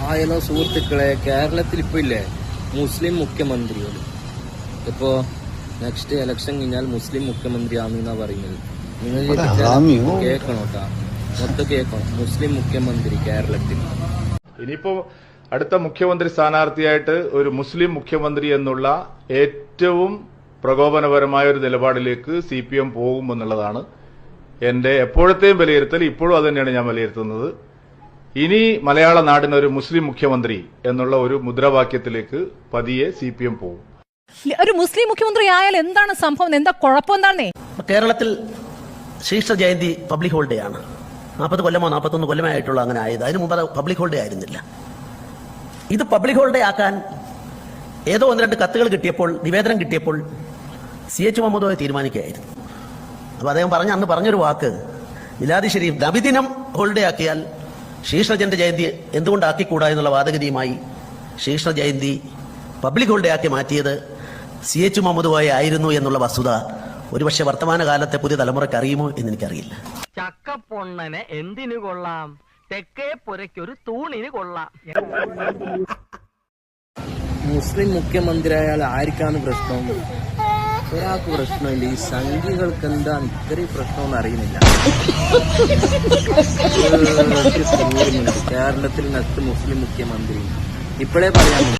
ആയാലോ സുഹൃത്തുക്കളെ, കേരളത്തിൽ ഇപ്പൊ ഇല്ലേ മുസ്ലിം മുഖ്യമന്ത്രികൾ. ഇപ്പോ നെക്സ്റ്റ് ഇലക്ഷൻ കഴിഞ്ഞാൽ മുസ്ലിം മുഖ്യമന്ത്രി ആണെന്നാ പറയുന്നത്. നിങ്ങൾ കേൾക്കണോട്ടാ, മൊത്തം കേൾക്കണം. മുസ്ലിം മുഖ്യമന്ത്രി കേരളത്തിൽ. ഇനിയിപ്പോ അടുത്ത മുഖ്യമന്ത്രി സ്ഥാനാർത്ഥിയായിട്ട് ഒരു മുസ്ലിം മുഖ്യമന്ത്രി എന്നുള്ള ഏറ്റവും പ്രകോപനപരമായ ഒരു നിലപാടിലേക്ക് CPM പോകുമെന്നുള്ളതാണ് എന്റെ എപ്പോഴത്തെയും വിലയിരുത്തൽ. ഇപ്പോഴും അത് തന്നെയാണ് ഞാൻ വിലയിരുത്തുന്നത്. ഇനി മലയാള നാടിന് ഒരു മുസ്ലിം മുഖ്യമന്ത്രി എന്നുള്ള ഒരു മുദ്രാവാക്യത്തിലേക്ക് പതിയെ CPM പോകും. ഒരു മുസ്ലിം മുഖ്യമന്ത്രി ആയാൽ എന്താണ് സംഭവം, എന്താ കുഴപ്പം എന്താണേ? കേരളത്തിൽ ശ്രീകൃഷ്ണ ജയന്തി പബ്ലിക് ഹോളിഡേ ആണ്. 40 കൊല്ലമോ 41 കൊല്ലമോ ആയിട്ടുള്ള അങ്ങനെ ആയത്. അതിന് മുമ്പ് പബ്ലിക് ഹോളിഡേ ആയിരുന്നില്ല. ഇത് പബ്ലിക് ഹോളിഡേ ആക്കാൻ ഏതോ 1-2 കത്തുകൾ കിട്ടിയപ്പോൾ, നിവേദനം കിട്ടിയപ്പോൾ CH മുഹമ്മദ് തീരുമാനിക്കുകയായിരുന്നു. അപ്പൊ അദ്ദേഹം അന്ന് പറഞ്ഞൊരു വാക്ക്, മിലാദി ഷരീഫ് നബിദിനം ഹോളിഡേ ആക്കിയാൽ ശ്രീകൃഷ്ണ ജയന്തി എന്തുകൊണ്ടാക്കിക്കൂടാ എന്നുള്ള വാദഗതിയുമായി ശ്രീകൃഷ്ണ ജയന്തി പബ്ലിക് ഹോളിഡേ ആക്കി മാറ്റിയത് CH മുഹമ്മദ് ആയിരുന്നു എന്നുള്ള വസ്തുത ഒരുപക്ഷെ വർത്തമാനകാലത്തെ പുതിയ തലമുറയ്ക്ക് അറിയുമോ എന്ന് എനിക്കറിയില്ല. ചക്കപ്പൊണ്ണനെ എന്തിനു കൊള്ളാം, തെക്കേ പുരയ്ക്കൊരു തൂണിന് കൊള്ളാം. മുസ്ലിം മുഖ്യമന്ത്രി ആയാൽ ആർക്കാണ് പ്രശ്നം? ഒരാൾക്ക് പ്രശ്നമില്ല. ഈ സംഘികൾക്ക് എന്താണ് ഇത്രയും പ്രശ്നമെന്ന് അറിയുന്നില്ല. കേരളത്തിൽ നെക്സ്റ്റ് മുസ്ലിം മുഖ്യമന്ത്രി ഇപ്പോഴേ പറയാൻ